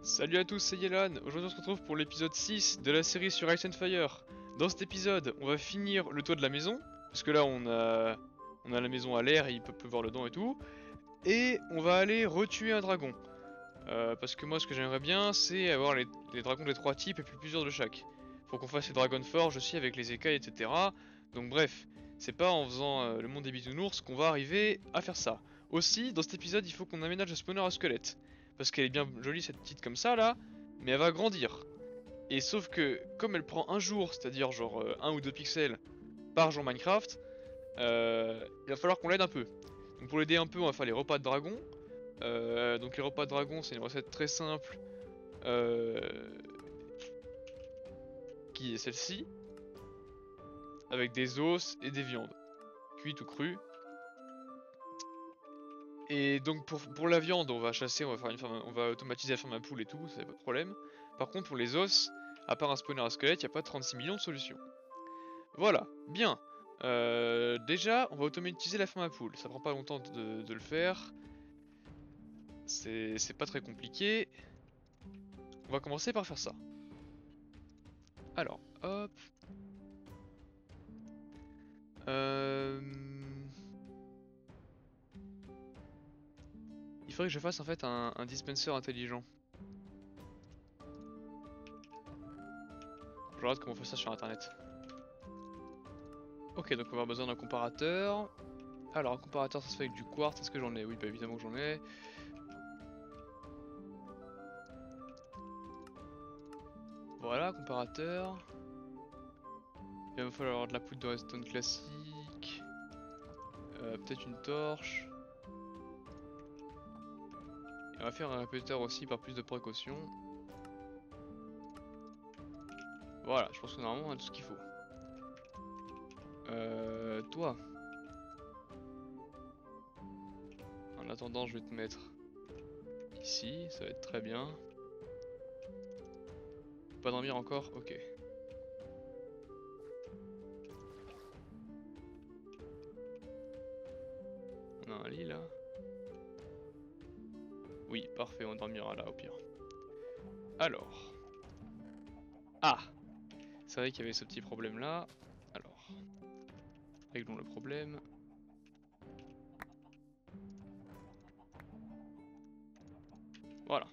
Salut à tous, c'est Yelan. Aujourd'hui on se retrouve pour l'épisode 6 de la série sur Ice and Fire. Dans cet épisode, on va finir le toit de la maison, parce que là on a la maison à l'air et il peut pleuvoir dedans et tout. Et on va aller retuer un dragon. Parce que moi ce que j'aimerais bien c'est avoir les dragons des trois types et puis plusieurs de chaque. Faut qu'on fasse les Dragon Forge aussi avec les écailles etc. Donc bref, c'est pas en faisant le monde des bisounours qu'on va arriver à faire ça. Aussi, dans cet épisode il faut qu'on aménage le spawner à squelette. Parce qu'elle est bien jolie cette petite comme ça là, mais elle va grandir. Et sauf que comme elle prend un jour, c'est-à-dire genre 1 ou 2 pixels par jour Minecraft, il va falloir qu'on l'aide un peu. Donc pour l'aider un peu on va faire les repas de dragon. Donc les repas de dragon c'est une recette très simple euh, qui est celle-ci, avec des os et des viandes, cuites ou crues. Et donc pour la viande on va chasser, on va faire une ferme, on va automatiser la ferme à poules et tout, ça y a pas de problème. Par contre pour les os, à part un spawner à squelette, il n'y a pas 36 millions de solutions. Voilà, bien. Déjà, on va automatiser la ferme à poules. Ça prend pas longtemps de le faire. C'est pas très compliqué. On va commencer par faire ça. Alors, hop. Euh... Il faudrait que je fasse en fait un dispenser intelligent. Je regarde comment on fait ça sur internet. Ok, donc on va avoir besoin d'un comparateur. Alors, un comparateur ça se fait avec du quartz. Est-ce que j'en ai? Oui, bah évidemment que j'en ai. Voilà, comparateur. Il va falloir avoir de la poudre de redstone classique. Peut-être une torche. Et on va faire un répéteur aussi par plus de précaution. Voilà, je pense que normalement on a tout ce qu'il faut. Toi. En attendant, je vais te mettre ici, ça va être très bien. Pas dormir encore? Ok. On a un lit là. Oui, parfait, on dormira là au pire. Alors. Ah! C'est vrai qu'il y avait ce petit problème là. Alors. Réglons le problème. Voilà.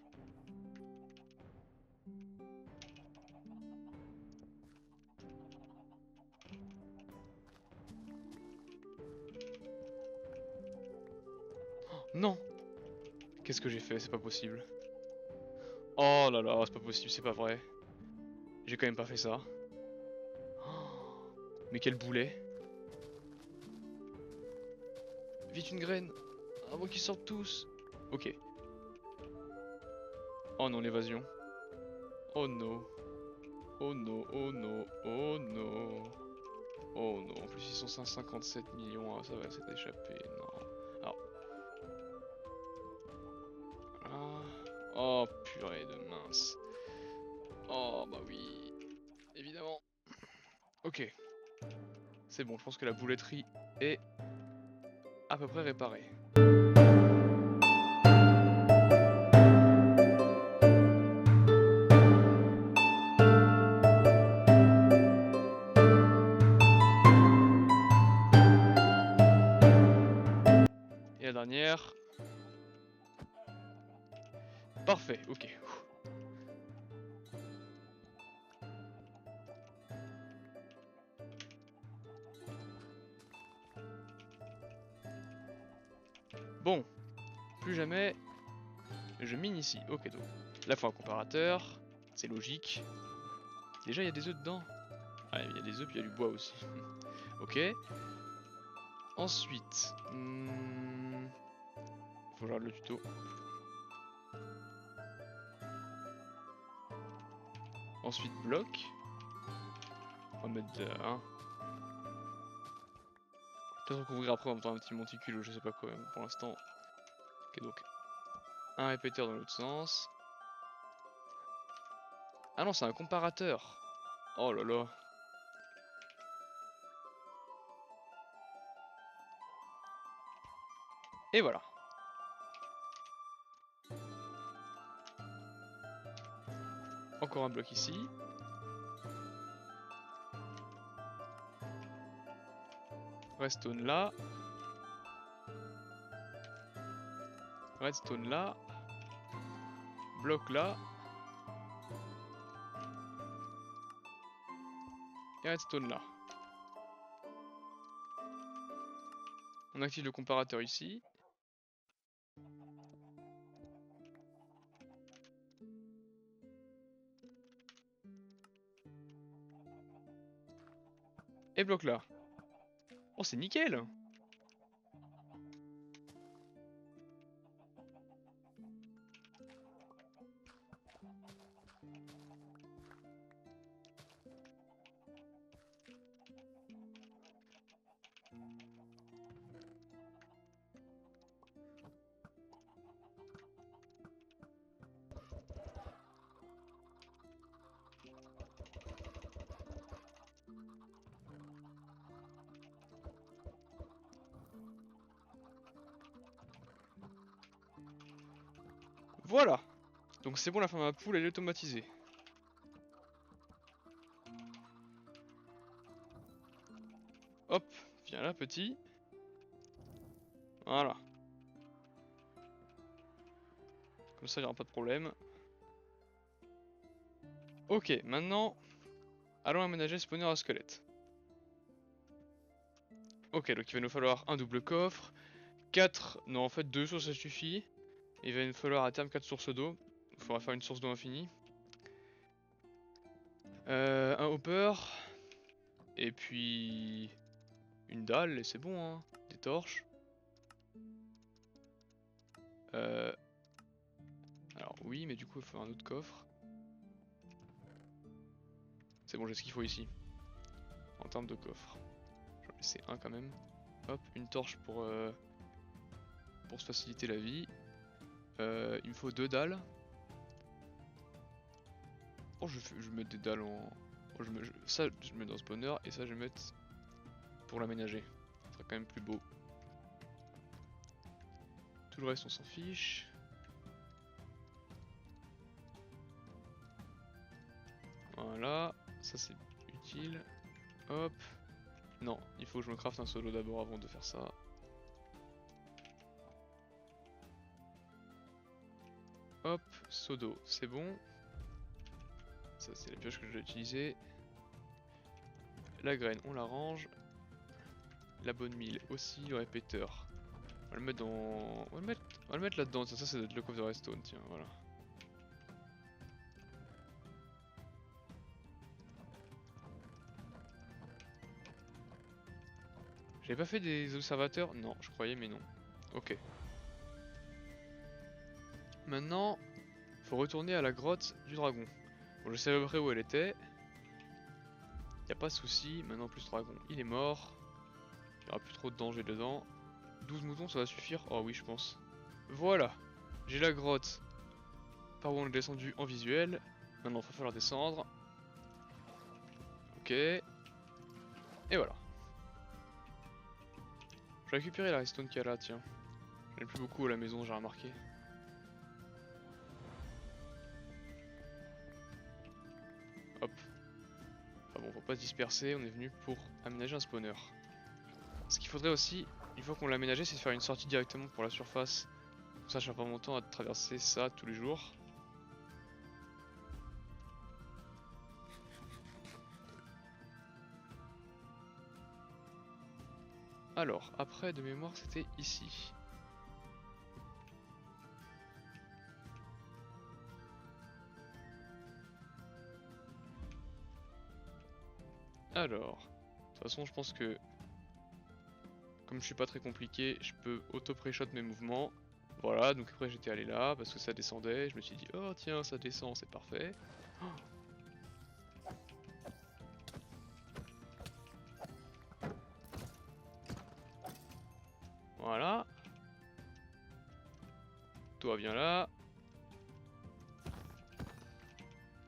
Non! Qu'est-ce que j'ai fait? C'est pas possible. Oh là là, c'est pas possible, c'est pas vrai. J'ai quand même pas fait ça. Oh, mais quel boulet! Vite une graine! Avant qu'ils sortent tous! Ok. Oh non, l'évasion. Oh no. Oh no, oh no, oh no. Oh non, en plus ils sont 157 millions, ça va s'être échappé, non. Alors, voilà. Oh purée de mince. Oh bah oui, évidemment. Ok, c'est bon, je pense que la bouletterie est à peu près réparée. Et la dernière. Parfait, ok. Bon, plus jamais je mine ici. Ok, donc là faut un comparateur, c'est logique. Déjà il y a des œufs dedans. Ah, il y a des œufs puis il y a du bois aussi. Ok. Ensuite, faut que je regarde le tuto. Ensuite bloc. On va mettre de 1. Peut-être qu'on ouvrira après en mettant un petit monticule ou je sais pas quoi, mais pour l'instant. Ok, donc un répéteur dans l'autre sens. Ah non, c'est un comparateur. Oh là là. Et voilà. Encore un bloc ici. Redstone là. Redstone là. Bloc là. Et redstone là. On active le comparateur ici. Et bloc là. Oh, c'est nickel! Voilà! Donc c'est bon, la ferme à poule elle est automatisée. Hop, viens là petit. Voilà. Comme ça il n'y aura pas de problème. Ok, maintenant, allons aménager le spawner à squelette. Ok, donc il va nous falloir un double coffre. 4, non en fait 2 sources ça suffit. Il va nous falloir à terme 4 sources d'eau. Il faudra faire une source d'eau infinie. Un hopper. Et puis... une dalle et c'est bon hein. Des torches. Alors oui, mais du coup il faut un autre coffre. C'est bon, j'ai ce qu'il faut ici. En termes de coffre. Je vais en laisser un quand même. Hop, une torche pour se faciliter la vie. Il me faut 2 dalles. Oh, je vais mettre des dalles en... Oh, ça, je mets dans le spawner et ça, je vais mettre pour l'aménager. Ça sera quand même plus beau. Tout le reste, on s'en fiche. Voilà, ça c'est utile. Hop. Non, il faut que je me craft un solo d'abord avant de faire ça. Hop, sodo, c'est bon. Ça c'est la pioche que je vais utiliser. La graine, on la range. La bonne mille aussi, le répéteur. On va le mettre dans... On va le mettre là-dedans, ça c'est le coffre de redstone, tiens, voilà. J'avais pas fait des observateurs? Non, je croyais, mais non. Ok. Maintenant, faut retourner à la grotte du dragon. Bon, je sais à peu près où elle était. Y a pas de souci. Maintenant, plus dragon, il est mort. Il y aura plus trop de danger dedans. 12 moutons, ça va suffire? Oh oui, je pense. Voilà. J'ai la grotte par où on est descendu en visuel. Maintenant, il va falloir descendre. Ok. Et voilà. Je vais récupérer la redstone qu'il y a là, tiens. J'en ai plus beaucoup à la maison, j'ai remarqué. Hop. Enfin bon, faut pas se disperser, on est venu pour aménager un spawner. Ce qu'il faudrait aussi, une fois qu'on l'a aménagé, c'est de faire une sortie directement pour la surface. Comme ça, je perds pas mon temps à traverser ça tous les jours. Alors, après, de mémoire, c'était ici. Alors, de toute façon, je pense que comme je suis pas très compliqué, je peux auto-pré-shot mes mouvements. Voilà, donc après j'étais allé là parce que ça descendait. Je me suis dit, oh tiens, ça descend, c'est parfait. Oh. Voilà. Toi, viens là.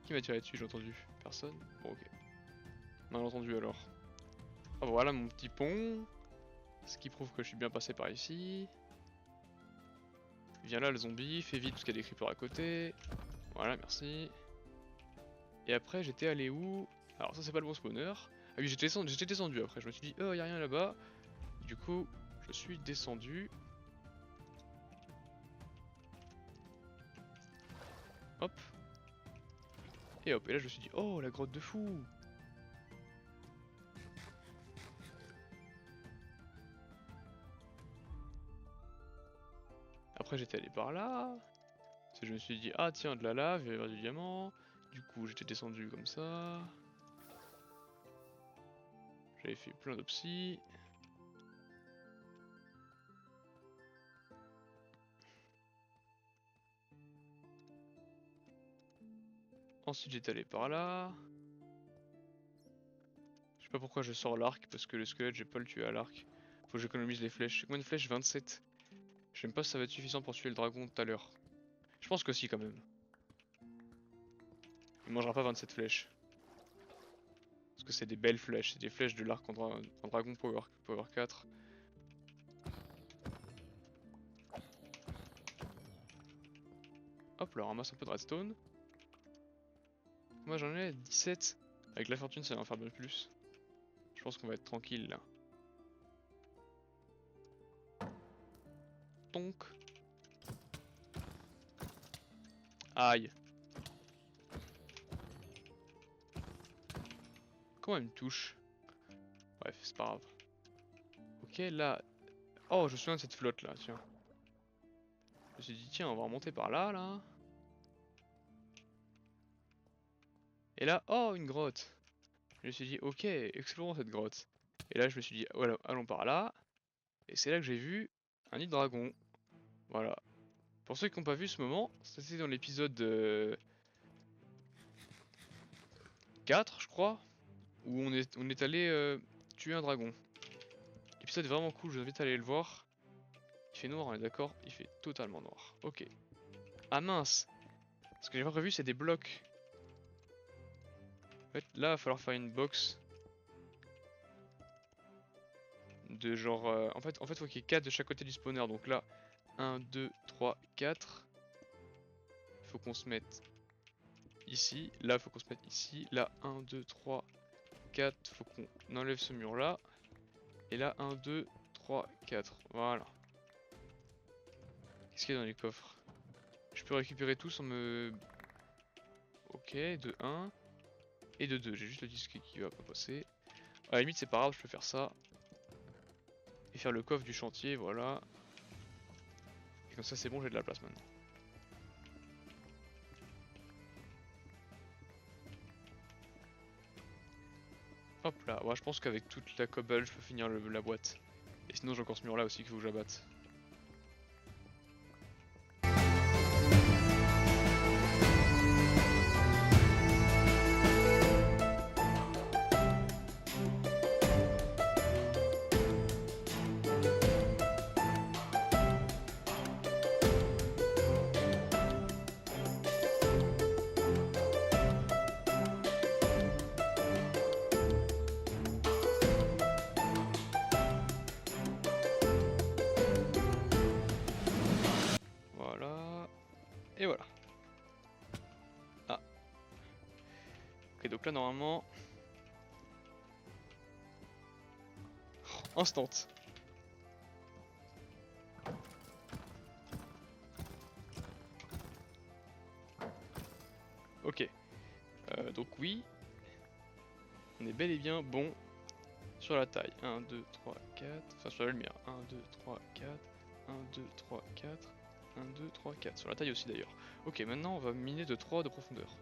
Qui m'a tiré dessus, j'ai entendu? Personne? Bon, ok. Mal entendu alors. Ah, voilà mon petit pont. Ce qui prouve que je suis bien passé par ici. Viens là le zombie, fais vite parce qu'il y a des creepers à côté. Voilà, merci. Et après j'étais allé où? Alors ça c'est pas le bon spawner. Ah oui j'étais descendu après, je me suis dit oh y'a rien là-bas. Du coup je suis descendu. Hop. Et hop, et là je me suis dit oh la grotte de fou. Après j'étais allé par là. Je me suis dit ah tiens de la lave, il va y avoir du diamant. Du coup j'étais descendu comme ça. J'avais fait plein d'opsis. Ensuite j'étais allé par là. Je sais pas pourquoi je sors l'arc, parce que le squelette j'ai pas le tuer à l'arc. Faut que j'économise les flèches. Combien de flèches? 27. Je sais même pas si ça va être suffisant pour tuer le dragon tout à l'heure. Je pense que si quand même. Il mangera pas 27 flèches. Parce que c'est des belles flèches, c'est des flèches de l'arc en dragon power 4. Hop là, ramasse un peu de redstone. Moi j'en ai 17. Avec la fortune ça va en faire bien plus. Je pense qu'on va être tranquille là. Donc. Aïe. Comment elle me touche? Bref, c'est pas grave. Ok, là. Oh, je me souviens de cette flotte là, tiens. Je me suis dit, tiens, on va remonter par là, là. Et là, oh, une grotte. Je me suis dit, ok, explorons cette grotte. Et là, je me suis dit, voilà, allons par là. Et c'est là que j'ai vu un nid de dragon. Voilà. Pour ceux qui n'ont pas vu ce moment, c'était dans l'épisode 4, je crois, où on est allé tuer un dragon. L'épisode est vraiment cool, je vous invite à aller le voir. Il fait noir, on est d'accord? Il fait totalement noir. Ok. Ah mince! Ce que j'ai pas prévu, c'est des blocs. En fait, là, il va falloir faire une box de genre. En fait, faut qu'il y ait 4 de chaque côté du spawner. Donc là, 1, 2, 3, 4. Il faut qu'on se mette ici. Là, il faut qu'on se mette ici. Là, 1, 2, 3, 4. Faut qu'on enlève ce mur là. Et là, 1, 2, 3, 4. Voilà. Qu'est-ce qu'il y a dans les coffres? Je peux récupérer tout sans me. Ok, de 1 et de 2. J'ai juste le disque qui va pas passer. À la limite, c'est pas grave, je peux faire ça. Et faire le coffre du chantier, voilà. Et comme ça, c'est bon, j'ai de la place maintenant. Hop là, ouais, je pense qu'avec toute la cobble, je peux finir la boîte. Et sinon, j'ai encore ce mur là aussi qu'il faut que j'abatte. Voilà. Et voilà. Ah. Ok, donc là, normalement. Instant. Ok. Donc oui. On est bel et bien bon sur la taille. 1, 2, 3, 4. Enfin, sur la lumière. 1, 2, 3, 4. 1, 2, 3, 4. 1, 2, 3, 4. Sur la taille aussi d'ailleurs. Ok, maintenant on va miner de 3 de profondeur.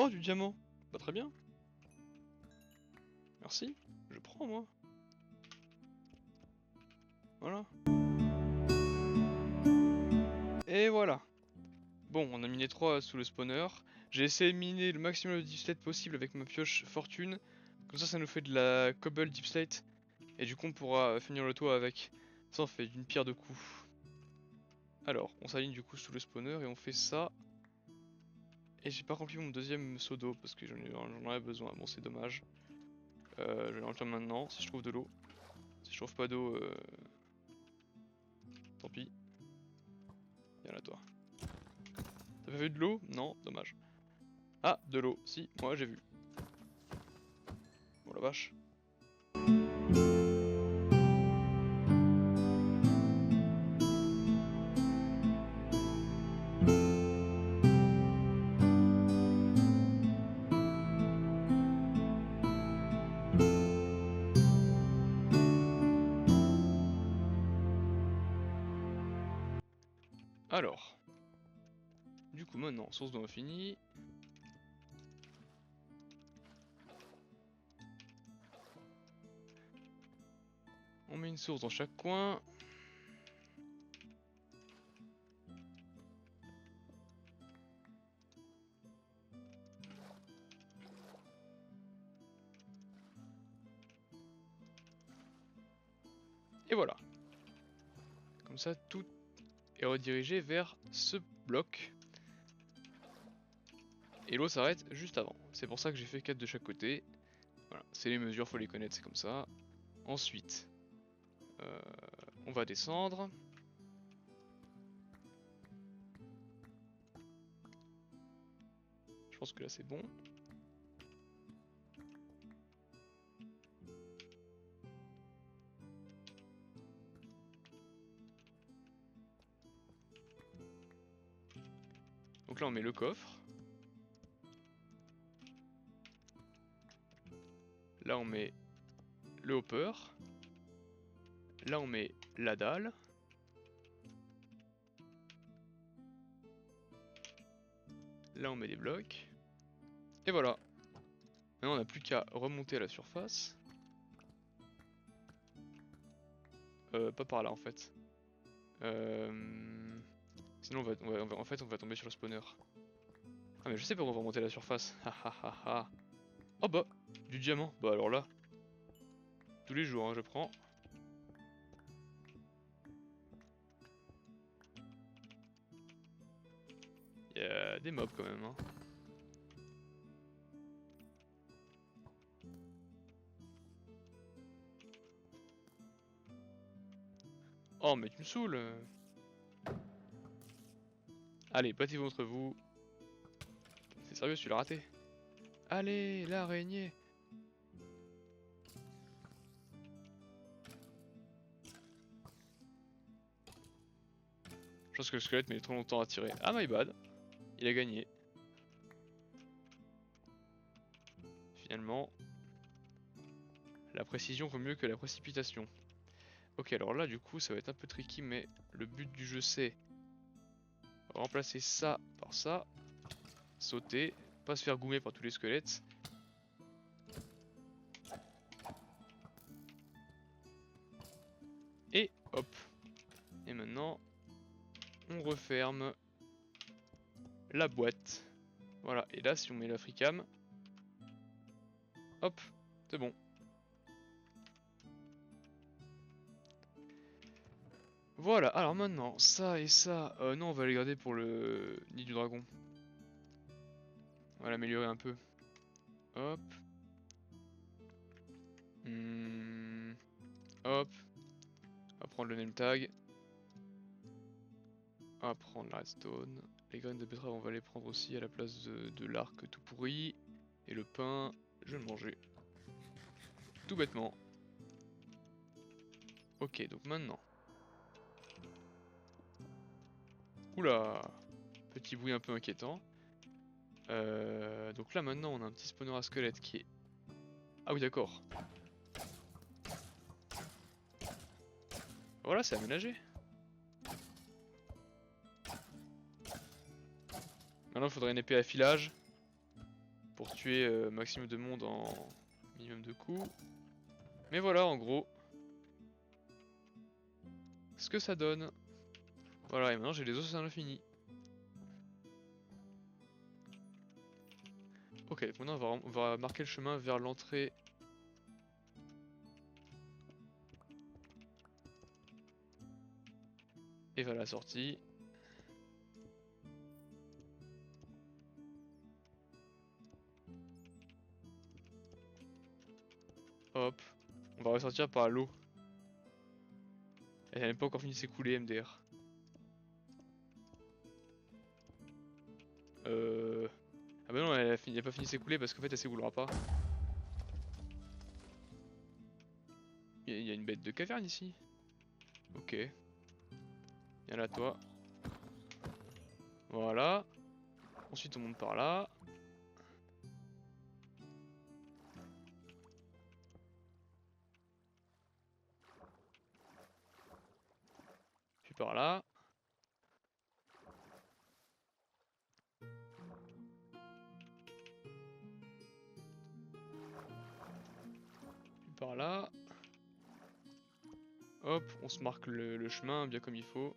Oh, du diamant! Bah, très bien. Merci. Je prends, moi. Voilà. Et voilà. Bon, on a miné 3 sous le spawner. J'ai essayé de miner le maximum de deep slate possible avec ma pioche fortune. Comme ça nous fait de la cobble deep slate. Et du coup, on pourra finir le toit avec. Ça, on fait d'une pierre deux coups. Alors, on s'aligne du coup sous le spawner et on fait ça. Et j'ai pas rempli mon deuxième seau d'eau parce que j'en aurais besoin. Bon, c'est dommage. Je vais le remplir maintenant si je trouve de l'eau. Si je trouve pas d'eau, tant pis. Viens là, toi. T'as pas vu de l'eau? Non, dommage. Ah, de l'eau. Si, moi j'ai vu. Oh la vache. Alors. Du coup, maintenant, source d'eau infinie. On met une source dans chaque coin. Et voilà. Comme ça, tout est redirigé vers ce bloc. Et l'eau s'arrête juste avant. C'est pour ça que j'ai fait 4 de chaque côté. Voilà, c'est les mesures, faut les connaître, c'est comme ça. Ensuite, on va descendre. Je pense que là c'est bon. Donc là on met le coffre. Là on met le hopper. Là on met la dalle. Là on met des blocs. Et voilà. Maintenant on n'a plus qu'à remonter à la surface. Pas par là en fait. Sinon en fait on va tomber sur le spawner. Ah mais je sais pas où on va remonter à la surface. Ha ha ha ha. Oh bah, du diamant. Bah alors là, tous les jours hein, je prends. Il y a des mobs quand même hein. Oh mais tu me saoules. Allez, battez-vous entre vous. C'est sérieux, tu l'as raté. Allez, l'araignée. Je pense que le squelette met trop longtemps à tirer. Ah my bad. Il a gagné. Finalement, la précision vaut mieux que la précipitation. Ok, alors là du coup ça va être un peu tricky, mais le but du jeu c'est remplacer ça par ça, sauter, pas se faire goumer par tous les squelettes. Et hop. Et maintenant, on referme la boîte. Voilà, et là si on met la freecam, hop, c'est bon. Voilà, alors maintenant, ça et ça, non on va les garder pour le nid du dragon. On va l'améliorer un peu. Hop. Hop. On va prendre le name tag. On va prendre la redstone. Les graines de betterave on va les prendre aussi à la place de l'arc tout pourri. Et le pain, je vais le manger. Tout bêtement. Ok, donc maintenant. Oula, petit bruit un peu inquiétant. Donc là maintenant on a un petit spawner à squelette qui est... Ah oui d'accord. Voilà, c'est aménagé. Maintenant il faudrait une épée à filage pour tuer maximum de monde en minimum de coups. Mais voilà en gros ce que ça donne. Voilà, et maintenant j'ai les os à l'infini. Ok, maintenant on va marquer le chemin vers l'entrée. Et vers la sortie. Hop. On va ressortir par l'eau. Elle n'a pas encore fini de s'écouler, MDR. Ah bah non, elle a pas fini de s'écouler parce qu'en fait elle s'écoulera pas. Il y a une bête de caverne ici. Ok. Viens là toi. Voilà. Ensuite on monte par là. Puis par là. Puis par là. Hop, on se marque le chemin bien comme il faut.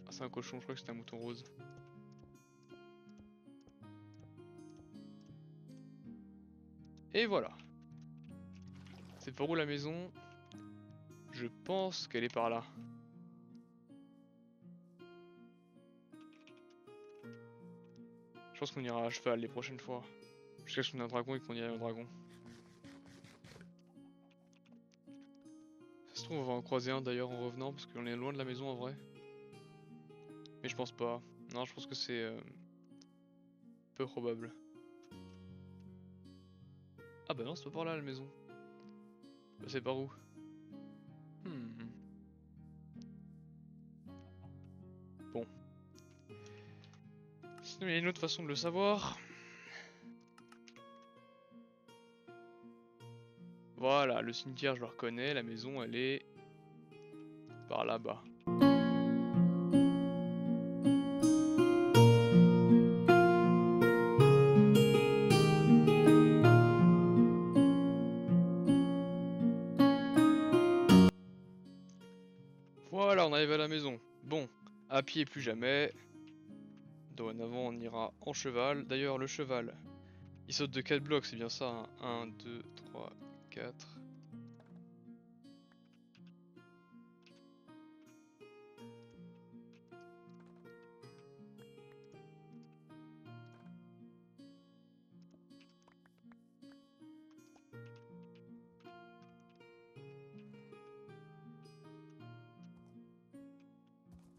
Ah, c'est un cochon, je crois que c'était un mouton rose. Et voilà. C'est par où la maison? Je pense qu'elle est par là. Je pense qu'on ira à cheval les prochaines fois. Jusqu'à ce qu'on ait un dragon et qu'on ira au dragon. Ça se trouve on va en croiser un d'ailleurs en revenant parce qu'on est loin de la maison en vrai. Mais je pense pas. Non, je pense que c'est peu probable. Ah bah non, c'est pas par là la maison. Bah, c'est par où? Bon. Sinon il y a une autre façon de le savoir. Voilà, le cimetière je le reconnais, la maison elle est par là-bas. Voilà, on arrive à la maison. Bon, à pied plus jamais. Dorénavant on ira en cheval. D'ailleurs le cheval, il saute de 4 blocs, c'est bien ça, hein. 1, 2, 3, 4.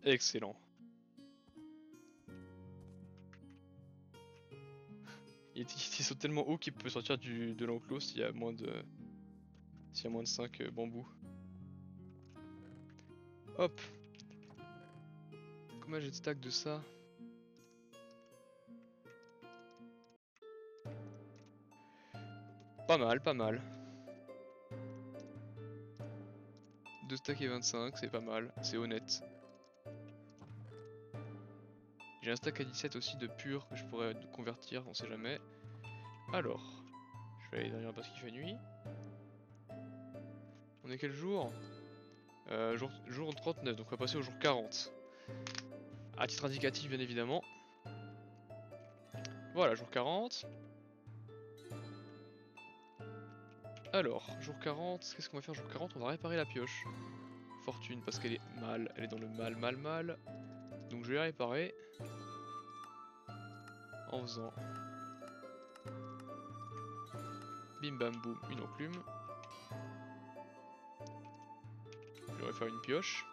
Excellent. Il saute tellement haut qu'il peut sortir de l'enclos s'il y a moins de 5 bambous. Hop. Combien j'ai de stack de ça? Pas mal, pas mal. 2 stacks et 25, c'est pas mal, c'est honnête. J'ai un stack à 17 aussi de pur que je pourrais convertir, on sait jamais. Alors, je vais aller derrière parce qu'il fait nuit. On est quel jour? Jour 39, donc on va passer au jour 40. À titre indicatif, bien évidemment. Voilà, jour 40. Alors, jour 40, qu'est-ce qu'on va faire jour 40? On va réparer la pioche. Fortune, parce qu'elle est mal, elle est dans le mal. Donc je vais la réparer. En faisant... Bim bam boum, une enclume. Je vais refaire une pioche.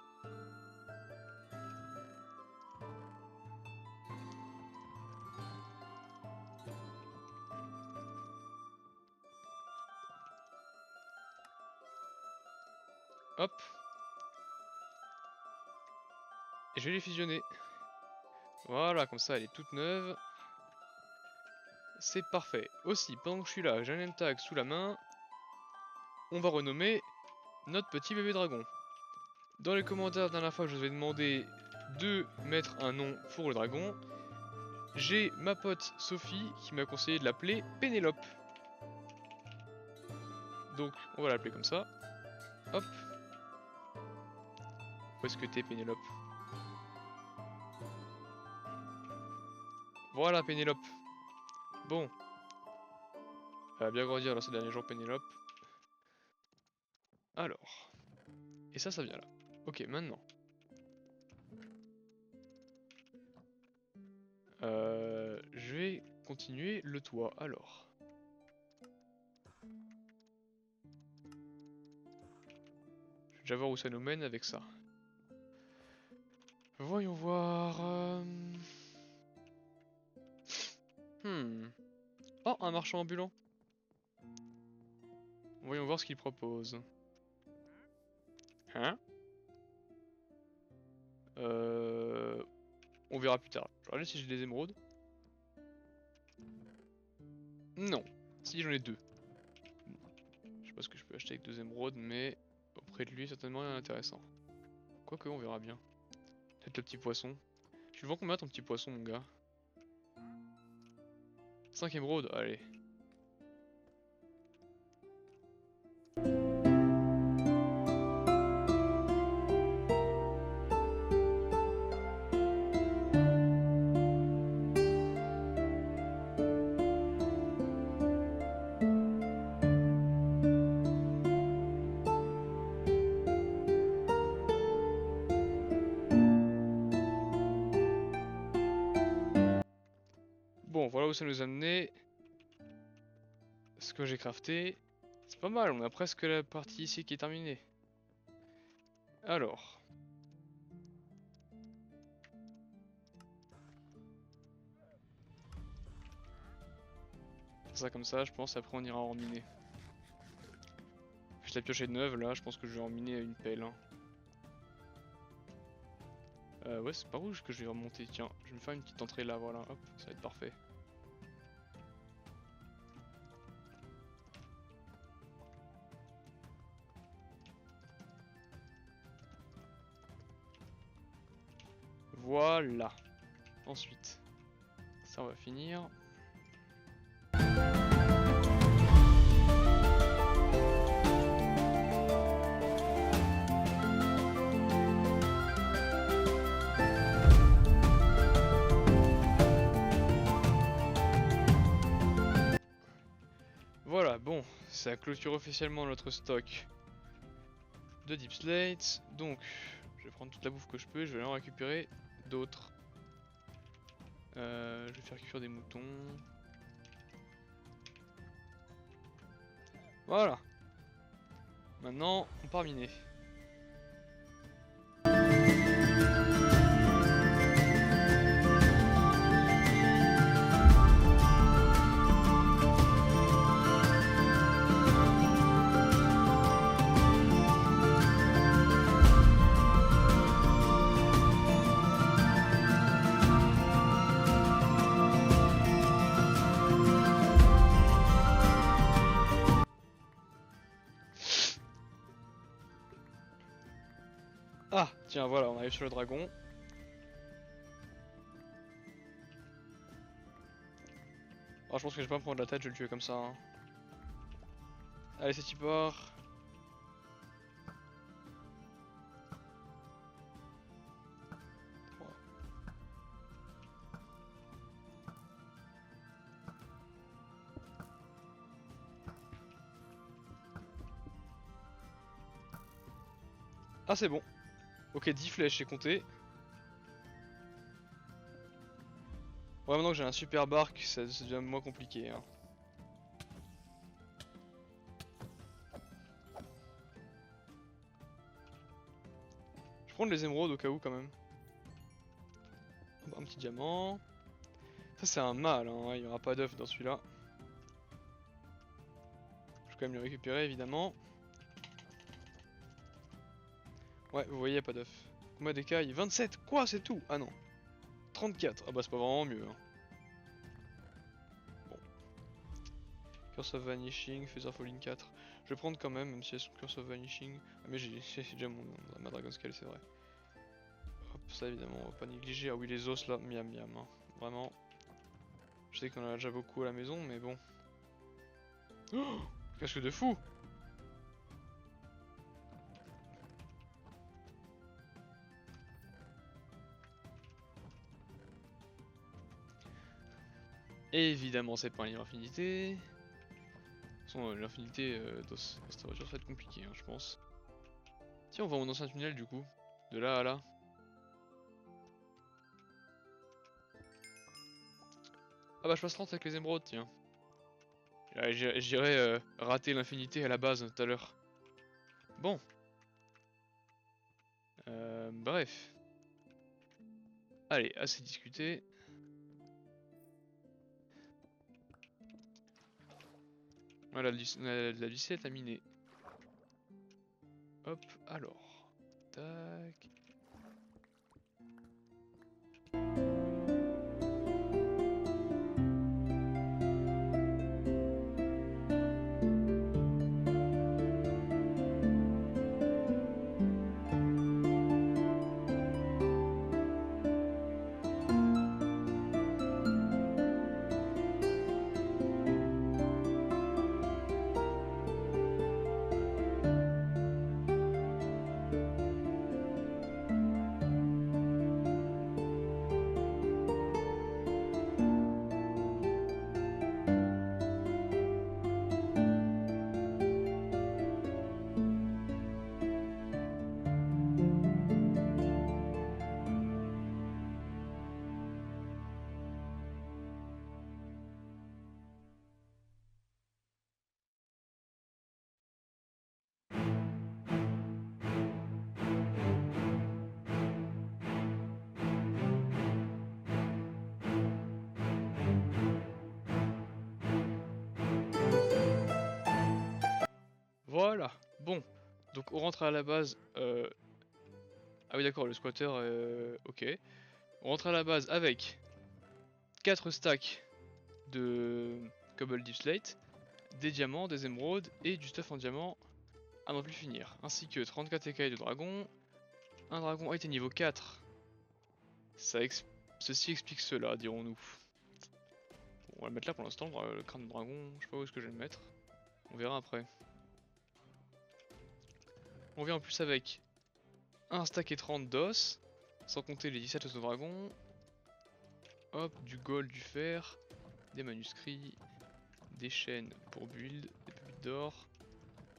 Hop. Et je vais les fusionner. Voilà, comme ça elle est toute neuve. C'est parfait. Aussi, pendant que je suis là, j'ai un name tag sous la main. On va renommer notre petit bébé dragon. Dans les commentaires, la dernière fois, je vous ai demandé de mettre un nom pour le dragon. J'ai ma pote Sophie qui m'a conseillé de l'appeler Pénélope. Donc, on va l'appeler comme ça. Hop. Où est-ce que t'es, Pénélope? Voilà, Pénélope. Bon. Elle va bien grandir dans ces derniers jours, Pénélope. Alors. Et ça vient là. Ok, maintenant. Je vais continuer le toit, alors. Je vais déjà voir où ça nous mène avec ça. Voyons voir... Oh, un marchand ambulant. Voyons voir ce qu'il propose. Hein? On verra plus tard. Je vais regarder si j'ai des émeraudes. Non. Si, j'en ai deux. Je sais pas ce que je peux acheter avec deux émeraudes, mais auprès de lui, certainement rien d'intéressant. Quoique, on verra bien. Peut-être le petit poisson. Tu le vends combien ton petit poisson, mon gars? 5 émeraudes, allez. Bon, voilà où ça nous a amené. Ce que j'ai crafté. C'est pas mal, on a presque la partie ici qui est terminée. Alors. Ça comme ça, je pense, après on ira en miner. Puis la pioche est neuve, là, je pense que je vais en miner à une pelle. Hein. Ouais, c'est par où que je vais remonter? Tiens, je vais me faire une petite entrée là, voilà, hop, ça va être parfait. Voilà. Ensuite, ça on va finir. Voilà, bon, ça clôture officiellement notre stock de Deep Slate. Donc, je vais prendre toute la bouffe que je peux, je vais en récupérer d'autres. Je vais faire cuire des moutons. Voilà. Maintenant, on part miner. Ah, tiens, voilà, on arrive sur le dragon. Oh, je pense que je vais pas me prendre la tête, je vais le tuer comme ça. Hein. Allez, c'est y part. Ah, c'est bon. Ok, 10 flèches, j'ai compté. Ouais, maintenant que j'ai un super bark, ça devient moins compliqué. Hein. Je vais prendre les émeraudes au cas où quand même. Un petit diamant. Ça c'est un mâle, hein. Il n'y aura pas d'œuf dans celui-là. Je vais quand même le récupérer évidemment. Ouais, vous voyez, pas d'œuf. Combien d'écailles? 27. Quoi, c'est tout? Ah non. 34. Ah bah c'est pas vraiment mieux. Hein. Bon. Curse of Vanishing, Feather Falling 4. Je vais prendre quand même si elles sont Curse of Vanishing. Ah mais j'ai déjà ma Dragon Scale, c'est vrai. Hop, ça évidemment, on va pas négliger. Ah oui, les os là, miam miam. Hein. Vraiment. Je sais qu'on en a déjà beaucoup à la maison, mais bon. Oh, casque de fou! Évidemment, c'est pas un livre infinité. De toute façon, l'infinité dans cette voiture, ça va être compliqué, hein, je pense. Tiens, on va dans un tunnel du coup. De là à là. Ah bah, je passe 30 avec les émeraudes, tiens. J'irais rater l'infinité à la base tout à l'heure. Bon. Bref. Allez, assez discuté. Voilà, la lucette à miner. Hop, alors. Tac. Voilà. Bon. Donc on rentre à la base. Ah oui d'accord, le squatter, ok. On rentre à la base avec 4 stacks de Cobble Deep Slate, des diamants, des émeraudes et du stuff en diamant à n'en plus finir. Ainsi que 34 écailles de dragon. Un dragon a été niveau 4. Ceci explique cela, dirons-nous. Bon, on va le mettre là pour l'instant, le crâne de dragon, je sais pas où est-ce que je vais le mettre. On verra après. On vient en plus avec un stack et 30 d'os, sans compter les 17 os de dragon. Hop, du gold, du fer, des manuscrits, des chaînes pour build, des pépites d'or,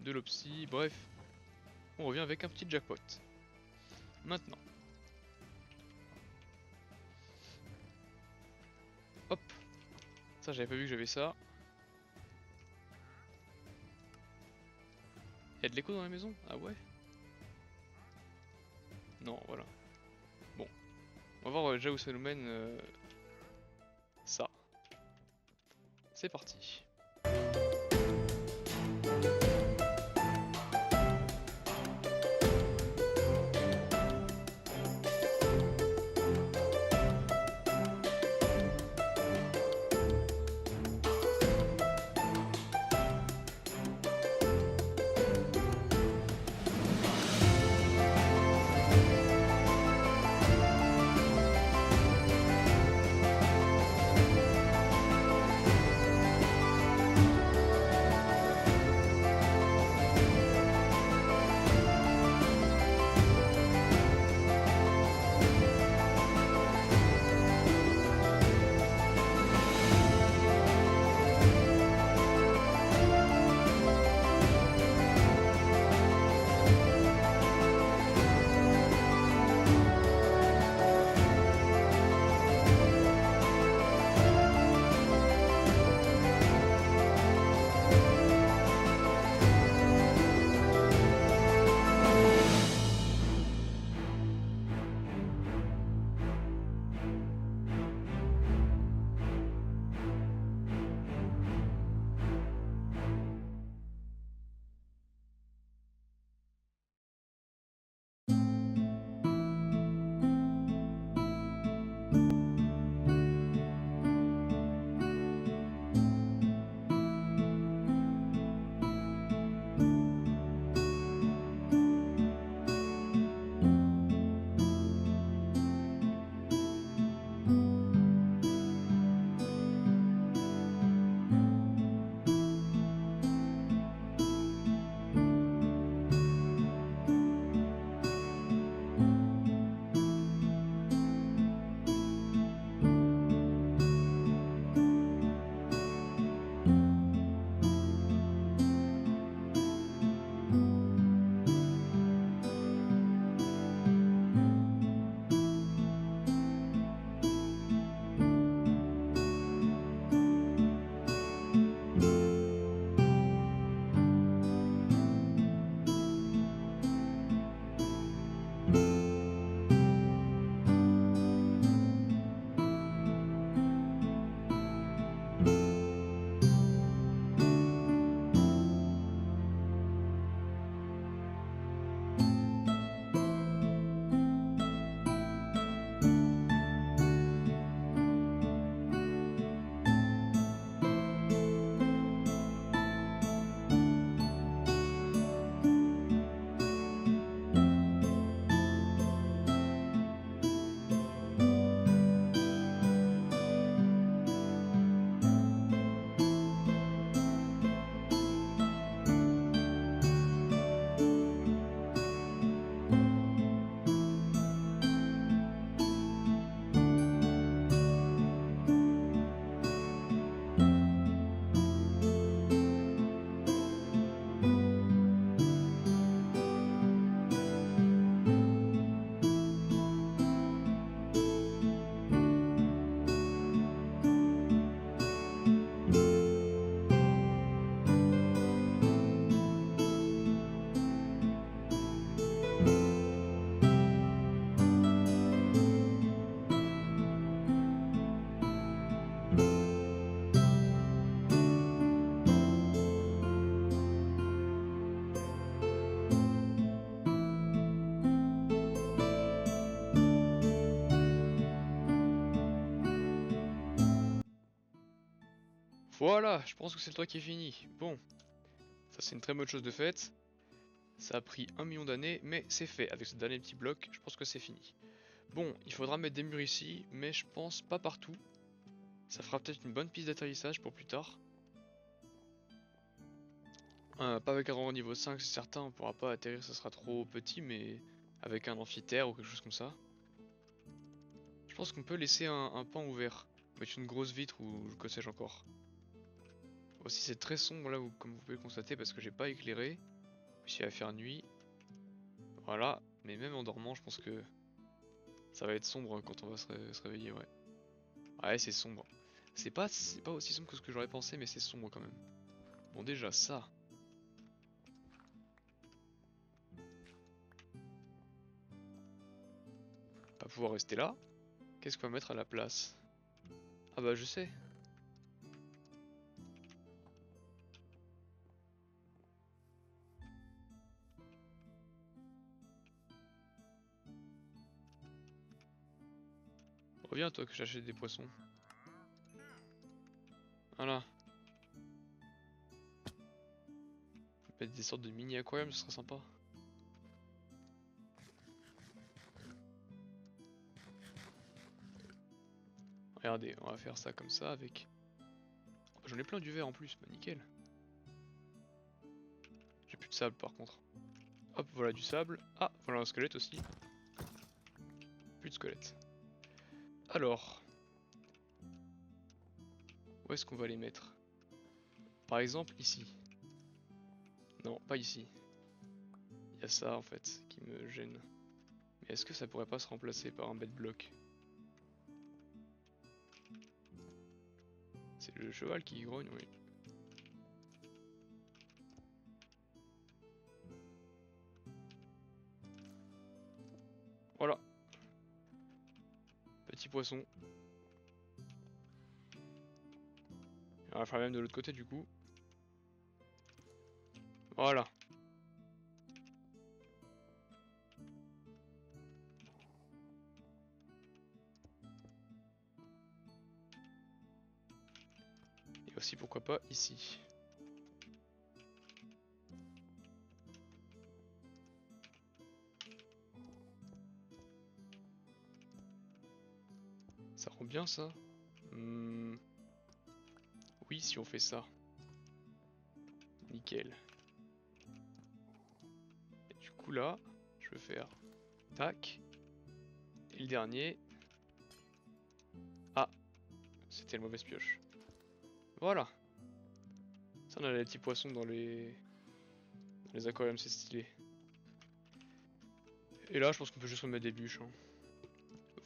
de l'opsie, bref. On revient avec un petit jackpot. Maintenant. Hop. Ça j'avais pas vu que j'avais ça. Y'a de l'écho dans la maison? Ah ouais? Non, voilà. Bon. On va voir déjà où ça nous mène. Ça. C'est parti. Voilà, je pense que c'est le toit qui est fini. Bon, ça c'est une très bonne chose de faite. Ça a pris 1 million d'années, mais c'est fait. Avec ce dernier petit bloc, je pense que c'est fini. Bon, il faudra mettre des murs ici, mais je pense pas partout. Ça fera peut-être une bonne piste d'atterrissage pour plus tard. Pas avec un endroit niveau 5, c'est certain, on pourra pas atterrir, ça sera trop petit, mais avec un amphithéâtre ou quelque chose comme ça. Je pense qu'on peut laisser un pan ouvert, mettre une grosse vitre ou que sais-je encore. Aussi c'est très sombre là, comme vous pouvez le constater, parce que j'ai pas éclairé. Puis il va faire nuit. Voilà, mais même en dormant, je pense que ça va être sombre quand on va se réveiller, ouais. Ouais, c'est sombre. C'est pas aussi sombre que ce que j'aurais pensé, mais c'est sombre quand même. Bon, déjà ça. Pas pouvoir rester là. Qu'est-ce qu'on va mettre à la place? Ah bah je sais. Reviens toi que j'achète des poissons. Voilà. Mettre des sortes de mini aquariums, ce serait sympa. Regardez, on va faire ça comme ça avec... J'en ai plein du verre en plus, bah nickel. J'ai plus de sable par contre. Hop, voilà du sable. Ah, voilà un squelette aussi. Plus de squelette. Alors, où est-ce qu'on va les mettre? Par exemple ici. Non, pas ici. Il y a ça en fait qui me gêne. Mais est-ce que ça pourrait pas se remplacer par un bed block? C'est le cheval qui grogne, oui. Voilà, petit poisson. On va faire la même de l'autre côté du coup. Voilà. Et aussi pourquoi pas ici. Ça rend bien ça? Oui, si on fait ça. Nickel. Et du coup là, je vais faire tac. Et le dernier. Ah, c'était une mauvaise pioche. Voilà. Ça on a les petits poissons dans les aquariums, c'est stylé. Et là, je pense qu'on peut juste remettre des bûches. Hein.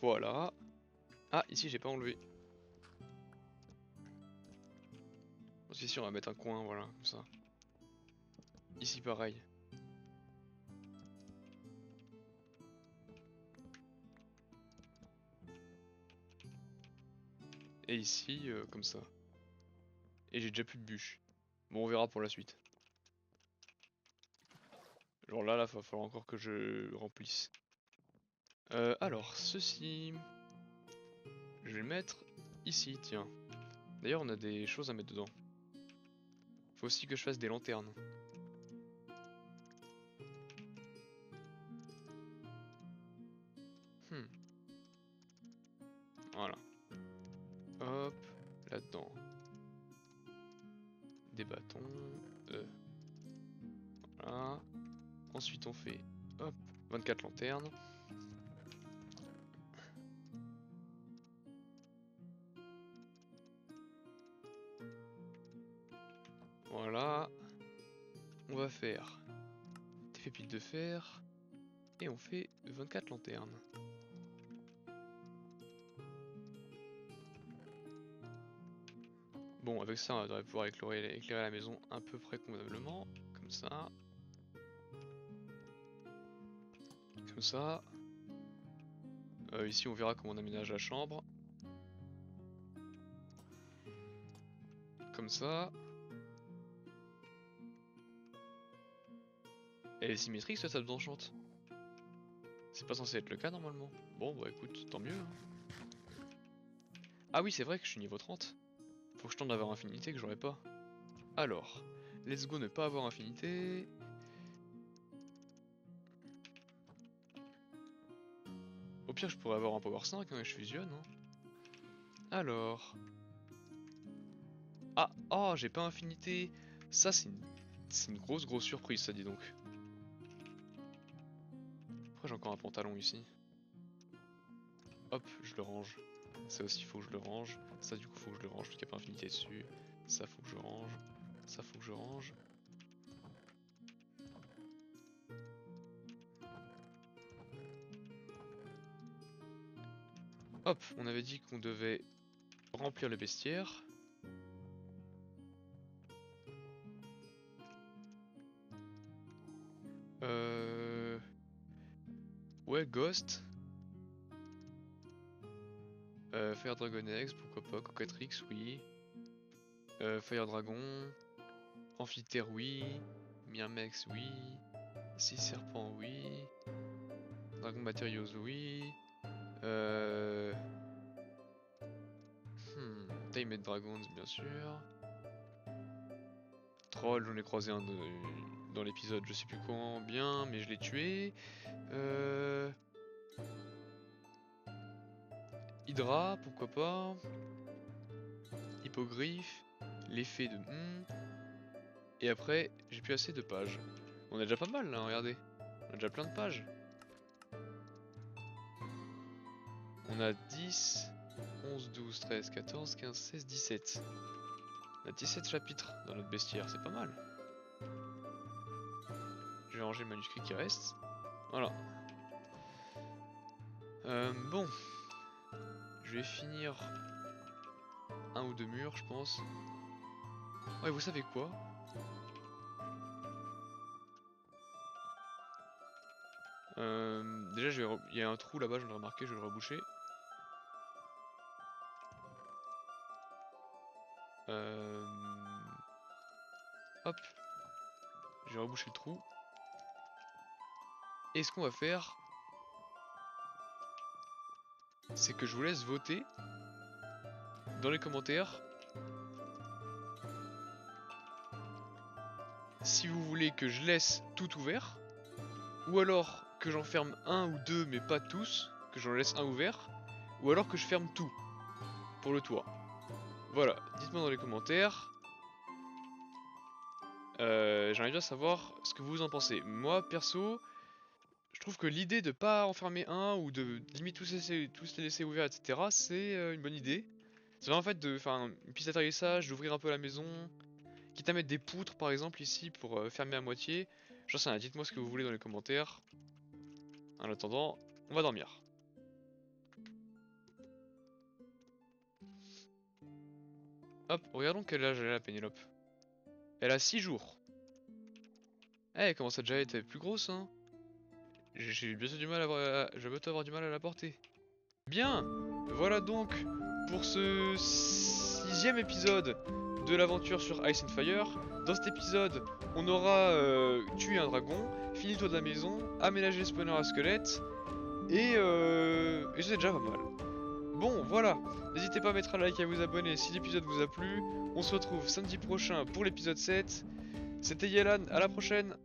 Voilà. Ah, ici j'ai pas enlevé. Parce qu'ici on va mettre un coin, voilà, comme ça. Ici pareil. Et ici, comme ça. Et j'ai déjà plus de bûches. Bon, on verra pour la suite. Genre là, va falloir encore que je remplisse. Alors, ceci... Je vais le mettre ici, tiens. D'ailleurs, on a des choses à mettre dedans. Faut aussi que je fasse des lanternes. Hmm. Voilà. Hop, là-dedans. Des bâtons. Voilà. Ensuite, on fait... Hop, 24 lanternes. Voilà. On va faire des pépites de fer. Et on fait 24 lanternes. Bon, avec ça, on devrait pouvoir éclairer la maison à peu près convenablement. Comme ça. Comme ça. Ici, on verra comment on aménage la chambre. Comme ça. Elle est symétrique cette table d'enchante. C'est pas censé être le cas normalement. Bon, bah écoute, tant mieux. Hein. Ah oui, c'est vrai que je suis niveau 30. Faut que je tente d'avoir infinité que j'aurais pas. Alors, let's go ne pas avoir infinité. Au pire, je pourrais avoir un power 5 hein, et je fusionne. Hein. Alors... Ah, oh, j'ai pas infinité. Ça, c'est une grosse surprise, ça, dis donc. Pourquoi j'ai encore un pantalon ici? Hop, je le range. Ça aussi, faut que je le range. Ça, du coup, faut que je le range, parce qu'il n'y a pas infinité dessus. Ça, faut que je range. Ça, faut que je range. Hop, on avait dit qu'on devait remplir le bestiaire. Ouais, Ghost. Fire Dragon Eggs, pourquoi pas. Cocatrix, oui. Fire Dragon. Amphitère, oui. Myrmex, oui. Six Serpents, oui. Dragon Matériaux, oui. Tamed Dragons, bien sûr. Troll, j'en ai croisé un dans l'épisode, je sais plus quand bien, mais je l'ai tué. Hydra, pourquoi pas. Hippogriffe. L'effet de... Et après, j'ai plus assez de pages. On a déjà pas mal là, regardez. On a déjà plein de pages. On a 10, 11, 12, 13, 14, 15, 16, 17. On a 17 chapitres dans notre bestiaire, c'est pas mal. Je vais ranger le manuscrit qui reste. Voilà. Bon. Je vais finir un ou deux murs, je pense. Ouais, vous savez quoi? Déjà, il y a un trou là-bas, je l'ai remarqué, je vais le reboucher. Hop. J'ai rebouché le trou. Et ce qu'on va faire, c'est que je vous laisse voter dans les commentaires si vous voulez que je laisse tout ouvert, ou alors que j'en ferme un ou deux mais pas tous, que j'en laisse un ouvert, ou alors que je ferme tout pour le toit. Voilà, dites-moi dans les commentaires. J'aimerais bien savoir ce que vous en pensez. Moi, perso, je trouve que l'idée de pas enfermer un ou de limite tous les laisser ouverts, etc., c'est une bonne idée. C'est vraiment en fait de faire une piste d'atterrissage, d'ouvrir un peu la maison, quitte à mettre des poutres par exemple ici pour fermer à moitié. J'en sais rien, dites-moi ce que vous voulez dans les commentaires. En attendant, on va dormir. Hop, regardons quel âge elle a, Pénélope. Elle a 6 jours. Eh, elle commence à déjà être plus grosse, hein. J'ai bientôt du mal je vais bientôt avoir du mal à la porter. Bien, voilà donc pour ce 6ème épisode de l'aventure sur Ice and Fire. Dans cet épisode, on aura tué un dragon, fini le toit de la maison, aménagé le spawner à squelette, et c'est déjà pas mal. Bon, voilà, n'hésitez pas à mettre un like et à vous abonner si l'épisode vous a plu. On se retrouve samedi prochain pour l'épisode 7. C'était Yelan, à la prochaine.